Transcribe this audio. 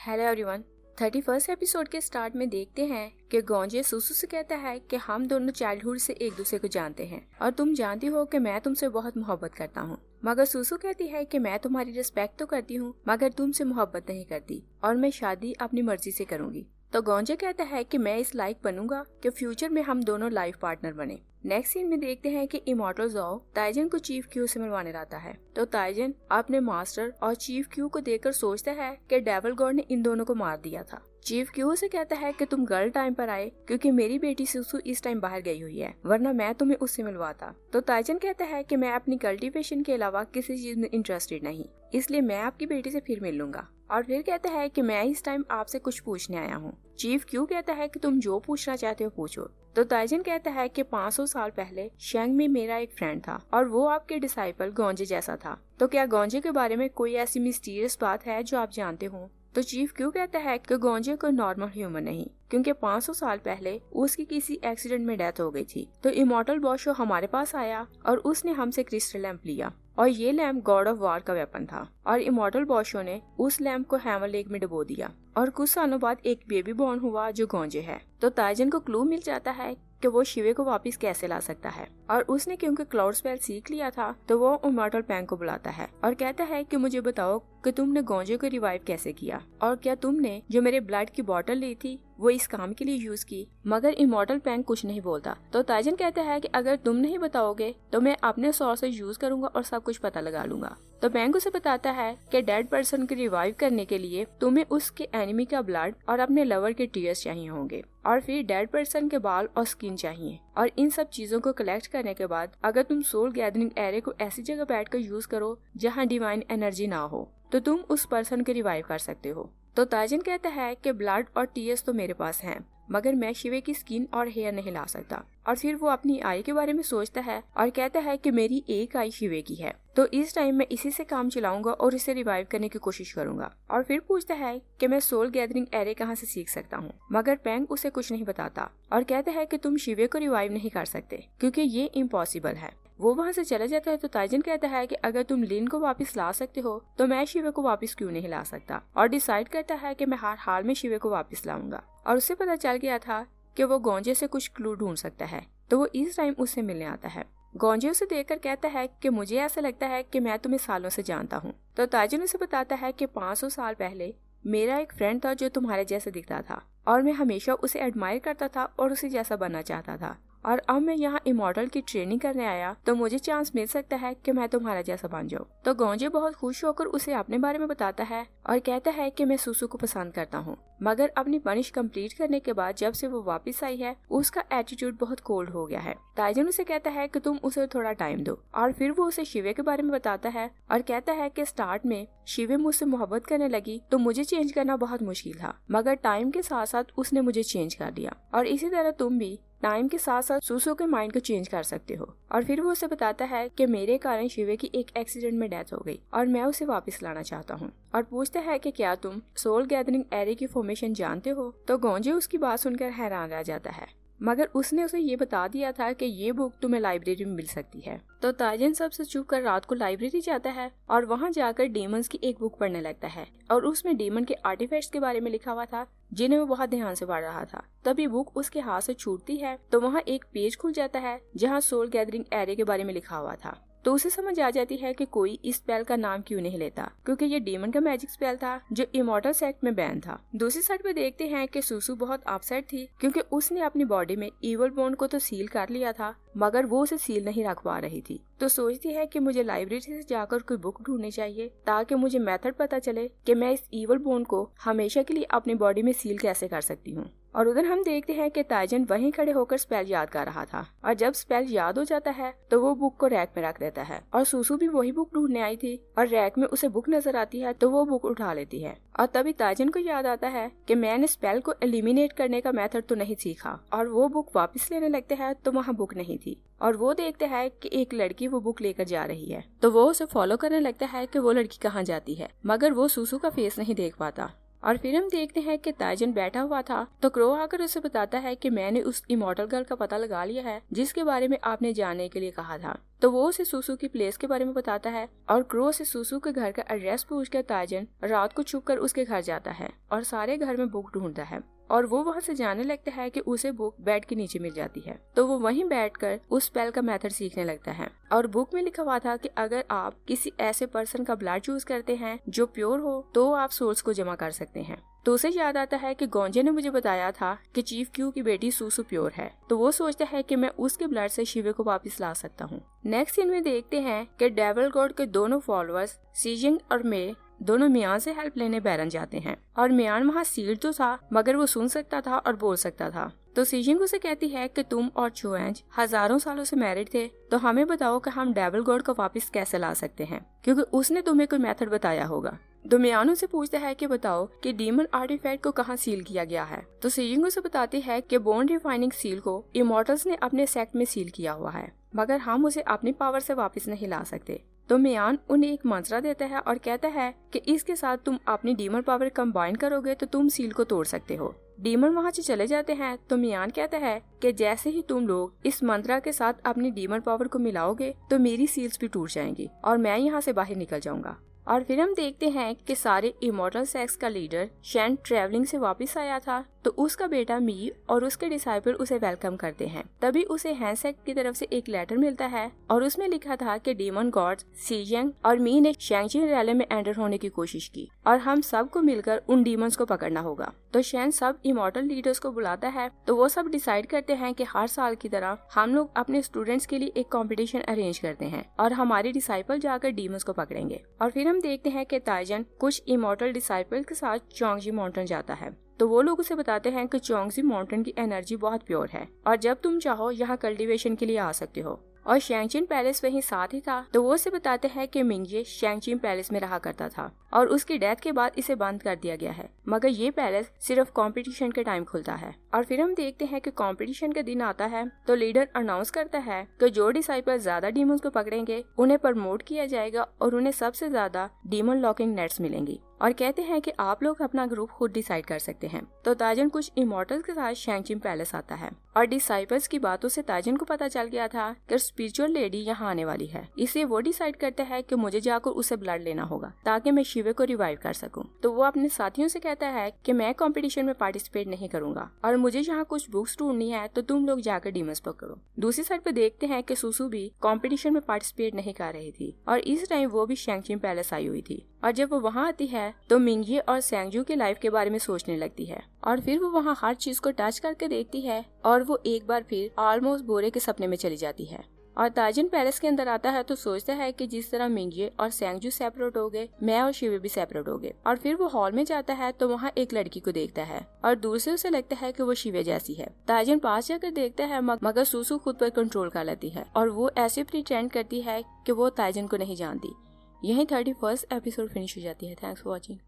Hello everyone. 31st episode के start में देखते हैं कि गोंजे सुसु से कहता है कि हम दोनों चाइल्डहुड से एक दूसरे को जानते हैं और तुम जानती हो कि मैं तुमसे बहुत मोहब्बत करता हूँ। मगर सुसु कहती है कि मैं तुम्हारी रिस्पेक्ट तो करती हूँ मगर तुमसे मोहब्बत नहीं करती और मैं शादी अपनी मर्जी से करूंगी। तो गोंजे कहता है कि मैं इस लायक बनूंगा कि फ्यूचर में हम दोनों लाइफ पार्टनर बने। नेक्स्ट सीन में देखते हैं कि इमॉर्टल ज़ोउ ताइजन को चीफ क्यू से मिलवाने लाता है। तो ताइजन अपने मास्टर और चीफ क्यू को देखकर सोचता है कि डेविल गॉड ने इन दोनों को मार दिया था। चीफ क्यू से कहता है कि तुम गर्ल टाइम पर आए क्योंकि मेरी बेटी सुसु इस टाइम बाहर गई हुई है, वरना मैं तुम्हें उससे मिलवाता। तो ताइजन कहता है कि मैं अपनी कल्टीवेशन के अलावा किसी चीज में इंटरेस्टेड नहीं, इसलिए मैं आपकी बेटी से फिर मिल लूंगा। और फिर कहता है कि मैं इस टाइम आपसे कुछ पूछने आया हूँ। चीफ क्यू कहता है कि तुम जो पूछना चाहते हो पूछो। तो ताइजन कहता है कि 500 साल पहले शेंग में मेरा एक फ्रेंड था और वो आपके डिसाइपल गोंजे जैसा था। तो क्या गोंजे के बारे में कोई ऐसी मिस्टीरियस बात है जो आप जानते हो? तो चीफ क्यू कहता है कि गोंजे को नॉर्मल ह्यूमन नहीं, क्योंकि 500 साल पहले उसकी किसी एक्सीडेंट में डेथ हो गई थी। तो इमॉर्टल बॉशो हमारे पास आया और उसने हमसे क्रिस्टल लैंप लिया और ये लैंप गॉड ऑफ वॉर का वेपन था और इमॉर्टल बॉशो ने उस लैंप को हैमर लेक में डुबो दिया और कुछ सालों बाद एक बेबी बॉर्न हुआ जो गोंजे है। तो ताइजन को क्लू मिल जाता है कि वो शिवे को वापस कैसे ला सकता है और उसने क्योंकि क्लाउड स्पेल सीख लिया था तो वो इमॉर्टल पैंग को बुलाता है और कहता है कि मुझे बताओ कि तुमने गोंजे को रिवाइव कैसे किया और क्या तुमने जो मेरे ब्लड की बोतल ली थी वो इस काम के लिए यूज की। मगर इमॉर्टल पैंग कुछ नहीं बोलता। तो ताइजन कहता है कि अगर तुम नहीं बताओगे तो मैं अपने सोर्सेज यूज करूंगा और सब कुछ पता लगा लूंगा। तो पैंग उसे बताता है कि डेड पर्सन को रिवाइव करने के लिए तुम्हें उसके एनिमी का ब्लड और अपने लवर के टीयर्स चाहिए होंगे और फिर डेड पर्सन के बाल और स्किन चाहिए और इन सब चीजों को कलेक्ट करने के बाद अगर तुम सोल गैदरिंग एरे को ऐसी जगह बैठकर यूज करो जहाँ डिवाइन एनर्जी ना हो तो तुम उस पर्सन को रिवाइव कर सकते हो। तो ताइजन कहता है कि ब्लड और टीयर्स तो मेरे पास हैं मगर मैं शिवे की स्किन और हेयर नहीं ला सकता। और फिर वो अपनी आई के बारे में सोचता है और कहता है कि मेरी एक आई शिवे की है, तो इस टाइम मैं इसी से काम चलाऊंगा और इसे रिवाइव करने की कोशिश करूंगा। और फिर पूछता है कि मैं सोल गैदरिंग एरे कहाँ से सीख सकता हूँ, मगर पैंग उसे कुछ नहीं बताता और कहता है कि तुम शिवे को रिवाइव नहीं कर सकते क्योंकि ये इम्पॉसिबल है। वो वहाँ से चला जाता है। तो ताइजन कहता है कि अगर तुम लिन को वापस ला सकते हो तो मैं शिवे को वापस क्यों नहीं ला सकता और डिसाइड करता है कि मैं हर हाल में शिवे को वापस लाऊंगा। और उसे पता चल गया था कि वो गोंजे से कुछ क्लू ढूंढ सकता है, तो वो इस टाइम उससे मिलने आता है। गोंजे उसे देखकर कहता है कि मुझे ऐसा लगता है कि मैं तुम्हें सालों से जानता हूँ। तो ताइजन उसे बताता है कि 500 साल पहले मेरा एक फ्रेंड था जो तुम्हारे जैसा दिखता था और मैं हमेशा उसे एडमायर करता था और उसे जैसा बनना चाहता था और अब मैं यहाँ इमॉर्टल की ट्रेनिंग करने आया तो मुझे चांस मिल सकता है कि मैं तुम्हारा जैसा बन जाऊँ। तो गोंजे बहुत खुश होकर उसे अपने बारे में बताता है और कहता है कि मैं सुसु को पसंद करता हूँ, मगर अपनी पनिश कंप्लीट करने के बाद जब से वो वापस आई है उसका एटीट्यूड बहुत कोल्ड हो गया है। ताइजन उसे कहता है कि तुम उसे थोड़ा टाइम दो और फिर वो उसे शिवे के बारे में बताता है और कहता है कि स्टार्ट में शिवे मुझसे मोहब्बत करने लगी तो मुझे चेंज करना बहुत मुश्किल था, मगर टाइम के साथ साथ उसने मुझे चेंज कर दिया और इसी तरह तुम भी टाइम के साथ साथ सुसु के माइंड को चेंज कर सकते हो। और फिर वो उसे बताता है कि मेरे कारण शिवे की एक एक्सीडेंट में डेथ हो गई और मैं उसे वापस लाना चाहता हूँ और पूछता है कि क्या तुम सोल गैदरिंग एरे की फॉर्मेशन जानते हो। तो गोंजे उसकी बात सुनकर हैरान रह जाता है, मगर उसने उसे ये बता दिया था कि ये बुक तुम्हें लाइब्रेरी में मिल सकती है। तो ताइजन सबसे चुप कर रात को लाइब्रेरी जाता है और वहाँ जाकर डीमंस की एक बुक पढ़ने लगता है और उसमें डीमन के आर्टिफैक्ट्स के बारे में लिखा हुआ था जिन्हें वो बहुत ध्यान से पढ़ रहा था। तभी बुक उसके हाथ से छूटती है तो वहाँ एक पेज खुल जाता है जहाँ सोल गैदरिंग एरे के बारे में लिखा हुआ था। तो उसे समझ आ जाती है कि कोई इस स्पेल का नाम क्यों नहीं लेता क्योंकि ये डीमन का मैजिक स्पेल था जो इमॉर्टल सेक्ट में बैन था। दूसरी साइड पे देखते हैं कि सुसु बहुत अपसेट थी क्योंकि उसने अपनी बॉडी में इवल बॉन्ड को तो सील कर लिया था मगर वो उसे सील नहीं रख पा रही थी। तो सोचती है कि मुझे लाइब्रेरी से जाकर कोई बुक ढूंढनी चाहिए ताकि मुझे मेथड पता चले कि मैं इस इवल बॉन्ड को हमेशा के लिए अपनी बॉडी में सील कैसे कर सकती हूँ। और उधर हम देखते हैं कि ताइजन वहीं खड़े होकर स्पेल याद कर रहा था और जब स्पेल याद हो जाता है तो वो बुक को रैक में रख देता है और सुसु भी वही बुक ढूंढने आई थी और रैक में उसे बुक नजर आती है तो वो बुक उठा लेती है। और तभी ताइजन को याद आता है कि मैंने स्पेल को एलिमिनेट करने का मेथड तो नहीं सीखा और वो बुक वापस लेने लगते हैं तो वहाँ बुक नहीं थी और वो देखते हैं कि एक लड़की वो बुक लेकर जा रही है। तो वो उसे फॉलो करने लगता है कि वो लड़की कहाँ जाती है, मगर वो सुसु का फेस नहीं देख पाता और फिर हम देखते हैं कि ताइजन बैठा हुआ था तो क्रो आकर उसे बताता है कि मैंने उस इमॉर्टल गर्ल का पता लगा लिया है जिसके बारे में आपने जानने के लिए कहा था। तो वो उसे सुसु की प्लेस के बारे में बताता है और क्रो से सुसु के घर का एड्रेस पूछकर ताइजन रात को छुप कर उसके घर जाता है और सारे घर में बुक ढूंढता है और वो वहाँ से जाने लगता है कि उसे बुक बेड के नीचे मिल जाती है। तो वो वहीं बैठकर उस स्पेल का मेथड सीखने लगता है और बुक में लिखा हुआ था कि अगर आप किसी ऐसे पर्सन का ब्लड चूज करते हैं जो प्योर हो तो आप सोल्स को जमा कर सकते हैं। तो उसे याद आता है कि गोंजे ने मुझे बताया था कि चीफ क्यू की बेटी सुसु प्योर है, तो वो सोचता है कि मैं उसके ब्लड से शिवे को वापस ला सकता हूँ। नेक्स्ट सीन में देखते हैं कि डेविल गॉड के दोनों फॉलोअर्स सीजिंग और मे दोनों मियान से हेल्प लेने बैरन जाते हैं और मियान वहाँ सीड तो था मगर वो सुन सकता था और बोल सकता था। तो सीजिंग उसे कहती है कि तुम और चुएंज हजारों सालों से मैरिड थे, तो हमें बताओ कि हम डेविल गॉड को वापस कैसे ला सकते हैं, क्योंकि उसने तुम्हें कोई मेथड बताया होगा। तो मियान उसे पूछता है कि बताओ कि डीमन आर्टिफैक्ट को कहाँ सील किया गया है। तो सीजिंग उसे बताती है कि बोन रिफाइनिंग सील को इमॉर्टल्स ने अपने सेक्ट में सील किया हुआ है मगर हम उसे अपनी पावर से वापस नहीं ला सकते। तो मियान उन्हें एक मंत्रा देता है और कहता है कि इसके साथ तुम अपनी डीमन पावर कंबाइन करोगे तो तुम सील को तोड़ सकते हो। डीमन वहाँ से चले जाते हैं तो मियान कहता है कि जैसे ही तुम लोग इस मंत्रा के साथ अपनी डीमन पावर को मिलाओगे तो मेरी सील्स भी टूट जाएंगी और मैं यहाँ से बाहर निकल जाऊंगा। और फिर हम देखते हैं कि सारे इमॉर्टल सेक्स का लीडर शैन ट्रैवलिंग से वापस आया था तो उसका बेटा मी और उसके डिसाइपल उसे वेलकम करते हैं। तभी उसे हैंसेक की तरफ से एक लेटर मिलता है और उसमें लिखा था कि डीमन गॉड्स सीजेंग और मी ने शैंगजी रैले में एंटर होने की कोशिश की और हम सबको मिलकर उन डीमंस को पकड़ना होगा। तो शैन सब इमॉर्टल लीडर्स को बुलाता है तो वो सब डिसाइड करते हैं कि हर साल की तरह हम लोग अपने स्टूडेंट्स के लिए एक कंपटीशन अरेंज करते हैं और हमारे डिसाइपल जाकर डीमंस को पकड़ेंगे। और फिर हम देखते हैं कि ताइजन कुछ इमॉर्टल डिसाइपल के साथ चोंगजी माउंटेन जाता है तो वो लोग उसे बताते हैं कि चोंगजी माउंटेन की एनर्जी बहुत प्योर है और जब तुम चाहो यहाँ कल्टीवेशन के लिए आ सकते हो। और शैंगचिन पैलेस वहीं साथ ही था तो वो उसे बताते हैं कि मिंगजे शैंगचिन पैलेस में रहा करता था और उसकी डेथ के बाद इसे बंद कर दिया गया है मगर ये पैलेस सिर्फ कंपटीशन के टाइम खुलता है। और फिर हम देखते हैं कि कंपटीशन का दिन आता है तो लीडर अनाउंस करता है कि जो डिसाइपल ज्यादा डीमंस को पकड़ेंगे उन्हें प्रमोट किया जाएगा और उन्हें सबसे ज्यादा डीमन लॉकिंग नेट्स मिलेंगी और कहते हैं कि आप लोग अपना ग्रुप खुद डिसाइड कर सकते हैं। तो ताजन कुछ इमॉर्टल्स के साथ शैंगचिन पैलेस आता है और डिसाइपल्स की बातों से ताजन को पता चल गया था कि स्पिरिचुअल लेडी यहाँ आने वाली है, इसलिए वो डिसाइड करता है कि मुझे जाकर उसे ब्लड लेना होगा ताकि मैं शिवे को रिवाइव कर सकूं। तो वो अपने साथियों से कहता है कि मैं कंपटीशन में पार्टिसिपेट नहीं करूंगा और मुझे यहाँ कुछ बुक्स ढूंढनी है तो तुम लोग जाकर डीमंस पकड़ो। दूसरी साइड पे देखते हैं कि सुसु भी कंपटीशन में पार्टिसिपेट नहीं कर रही थी और इस टाइम वो भी शैंगचिन पैलेस आई हुई थी और जब वो वहाँ आती है तो मिंगये और सैंगजू के लाइफ के बारे में सोचने लगती है और फिर वो वहाँ हर चीज को टच करके देखती है और वो एक बार फिर ऑलमोस्ट बोरे के सपने में चली जाती है। और ताजिन पैलेस के अंदर आता है तो सोचता है कि जिस तरह मिंगये और सैंगजू सेपरेट हो गए मैं और शिवे भी सेपरेट हो गए। और फिर वो हॉल में जाता है तो वहाँ एक लड़की को देखता है और दूर से उसे लगता है कि वो शिवे जैसी है। ताजिन पास जाकर देखता है मगर सुसु खुद पर कंट्रोल कर लेती है और वो ऐसे प्रिटेंड करती है कि वो ताजिन को नहीं जानती। यही 31st एपिसोड फिनिश हो जाती है। Thanks for watching.